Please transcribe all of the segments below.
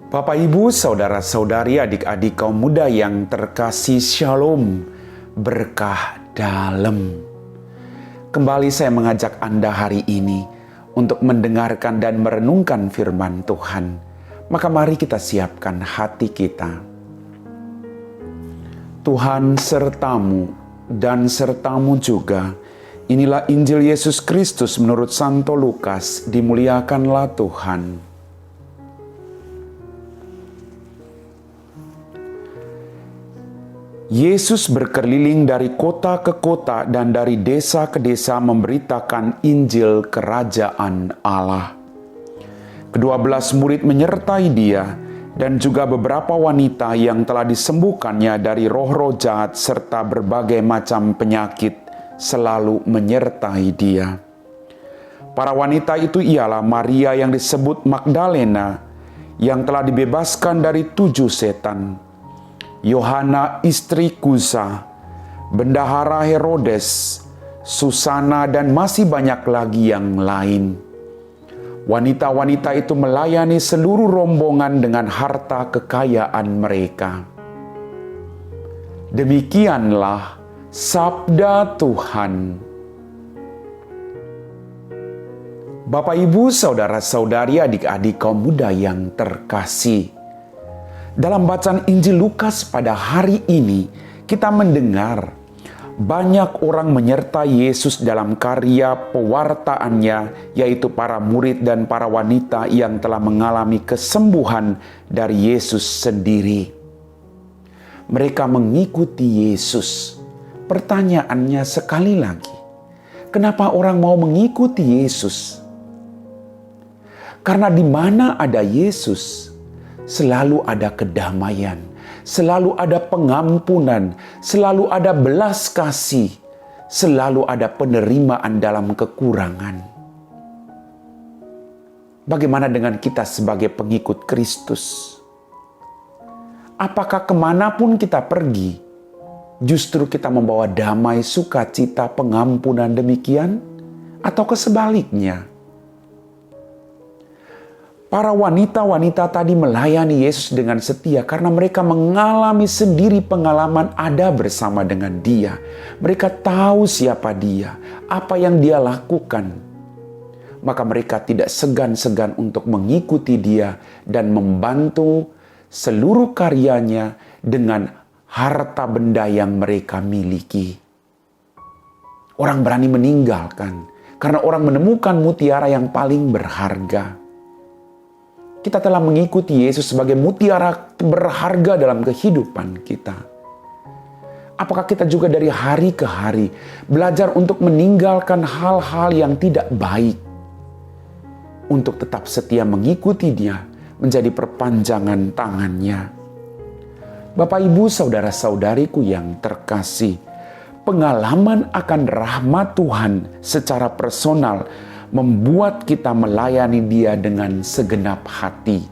Bapak, Ibu, saudara-saudari, adik-adik kaum muda yang terkasih, Shalom, berkah dalam. Kembali saya mengajak Anda hari ini untuk mendengarkan dan merenungkan firman Tuhan. Maka mari kita siapkan hati kita. Tuhan sertamu dan sertamu juga. Inilah Injil Yesus Kristus menurut Santo Lukas. Dimuliakanlah Tuhan. Yesus berkeliling dari kota ke kota dan dari desa ke desa memberitakan Injil Kerajaan Allah. Kedua-belas murid menyertai dia dan juga beberapa wanita yang telah disembuhkannya dari roh-roh jahat serta berbagai macam penyakit selalu menyertai dia. Para wanita itu ialah Maria yang disebut Magdalena yang telah dibebaskan dari 7 setan, Yohana istri Kusa, Bendahara Herodes, Susana, dan masih banyak lagi yang lain. Wanita-wanita itu melayani seluruh rombongan dengan harta kekayaan mereka. Demikianlah sabda Tuhan. Bapak, Ibu, saudara-saudari, adik-adik kaum muda yang terkasih, dalam bacaan Injil Lukas pada hari ini, kita mendengar banyak orang menyertai Yesus dalam karya pewartaannya, yaitu para murid dan para wanita yang telah mengalami kesembuhan dari Yesus sendiri. Mereka mengikuti Yesus. Pertanyaannya sekali lagi, kenapa orang mau mengikuti Yesus? Karena di mana ada Yesus, selalu ada kedamaian, selalu ada pengampunan, selalu ada belas kasih, selalu ada penerimaan dalam kekurangan. Bagaimana dengan kita sebagai pengikut Kristus? Apakah kemanapun kita pergi, justru kita membawa damai, sukacita, pengampunan demikian? Atau sebaliknya? Para wanita-wanita tadi melayani Yesus dengan setia karena mereka mengalami sendiri pengalaman ada bersama dengan Dia. Mereka tahu siapa Dia, apa yang Dia lakukan. Maka mereka tidak segan-segan untuk mengikuti Dia dan membantu seluruh karyanya dengan harta benda yang mereka miliki. Orang berani meninggalkan karena orang menemukan mutiara yang paling berharga. Kita telah mengikuti Yesus sebagai mutiara berharga dalam kehidupan kita. Apakah kita juga dari hari ke hari belajar untuk meninggalkan hal-hal yang tidak baik, untuk tetap setia mengikuti Dia menjadi perpanjangan tangannya? Bapak, Ibu, saudara-saudariku yang terkasih, pengalaman akan rahmat Tuhan secara personal membuat kita melayani Dia dengan segenap hati.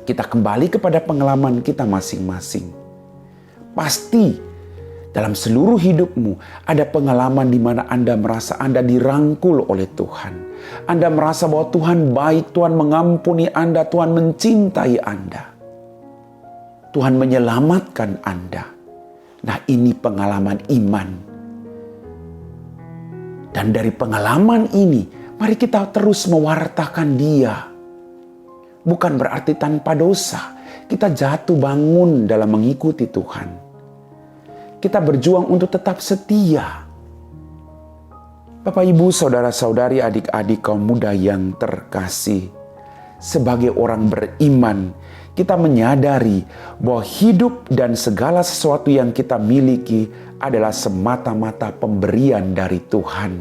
Kita kembali kepada pengalaman kita masing-masing. Pasti dalam seluruh hidupmu ada pengalaman di mana Anda merasa Anda dirangkul oleh Tuhan. Anda merasa bahwa Tuhan baik, Tuhan mengampuni Anda, Tuhan mencintai Anda. Tuhan menyelamatkan Anda. Nah, ini pengalaman iman. Dan dari pengalaman ini, mari kita terus mewartakan Dia. Bukan berarti tanpa dosa. Kita jatuh bangun dalam mengikuti Tuhan. Kita berjuang untuk tetap setia. Bapak, Ibu, saudara-saudari, adik-adik kaum muda yang terkasih. Sebagai orang beriman, kita menyadari bahwa hidup dan segala sesuatu yang kita miliki adalah semata-mata pemberian dari Tuhan.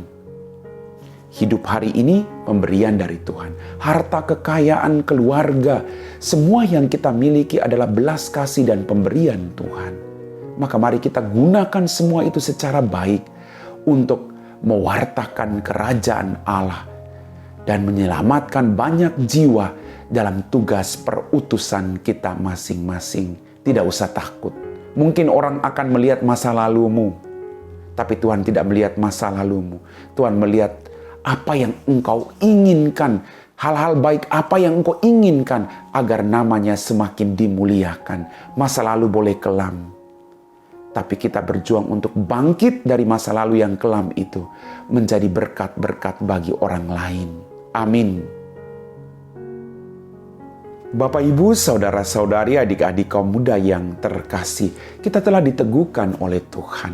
Hidup hari ini pemberian dari Tuhan. Harta, kekayaan, keluarga, semua yang kita miliki adalah belas kasih dan pemberian Tuhan. Maka mari kita gunakan semua itu secara baik untuk mewartakan kerajaan Allah dan menyelamatkan banyak jiwa dalam tugas perutusan kita masing-masing. Tidak usah takut. Mungkin orang akan melihat masa lalumu, tapi Tuhan tidak melihat masa lalumu. Tuhan melihat apa yang engkau inginkan Hal-hal baik apa yang Engkau inginkan agar namanya semakin dimuliakan. Masa lalu boleh kelam, tapi kita berjuang untuk bangkit dari masa lalu yang kelam itu menjadi berkat-berkat bagi orang lain. Amin. Bapak, Ibu, saudara-saudari, adik-adik kaum muda yang terkasih, kita telah diteguhkan oleh Tuhan.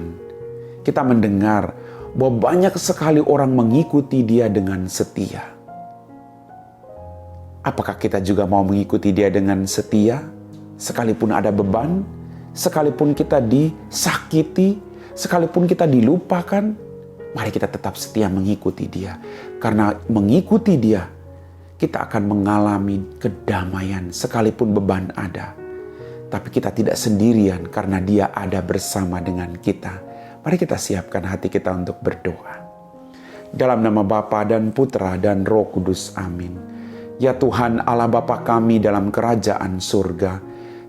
Kita mendengar bahwa banyak sekali orang mengikuti Dia dengan setia. Apakah kita juga mau mengikuti Dia dengan setia? Sekalipun ada beban, sekalipun kita disakiti, sekalipun kita dilupakan, mari kita tetap setia mengikuti Dia. Karena mengikuti Dia, kita akan mengalami kedamaian sekalipun beban ada. Tapi kita tidak sendirian karena Dia ada bersama dengan kita. Mari kita siapkan hati kita untuk berdoa. Dalam nama Bapa dan Putra dan Roh Kudus, amin. Ya Tuhan Allah Bapa kami dalam kerajaan surga,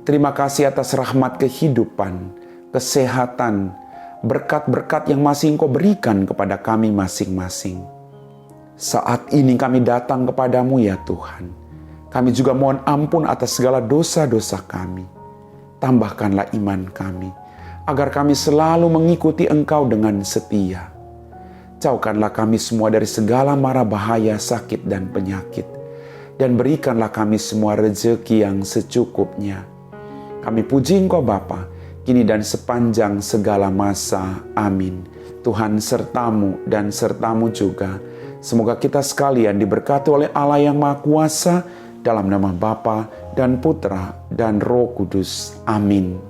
terima kasih atas rahmat kehidupan, kesehatan, berkat-berkat yang masih Engkau berikan kepada kami masing-masing. Saat ini kami datang kepadamu ya Tuhan. Kami juga mohon ampun atas segala dosa-dosa kami. Tambahkanlah iman kami, agar kami selalu mengikuti Engkau dengan setia. Jauhkanlah kami semua dari segala mara bahaya, sakit, dan penyakit. Dan berikanlah kami semua rezeki yang secukupnya. Kami puji Engkau Bapa, kini dan sepanjang segala masa. Amin. Tuhan sertamu dan sertamu juga. Semoga kita sekalian diberkati oleh Allah yang Maha Kuasa, dalam nama Bapa dan Putra dan Roh Kudus. Amin.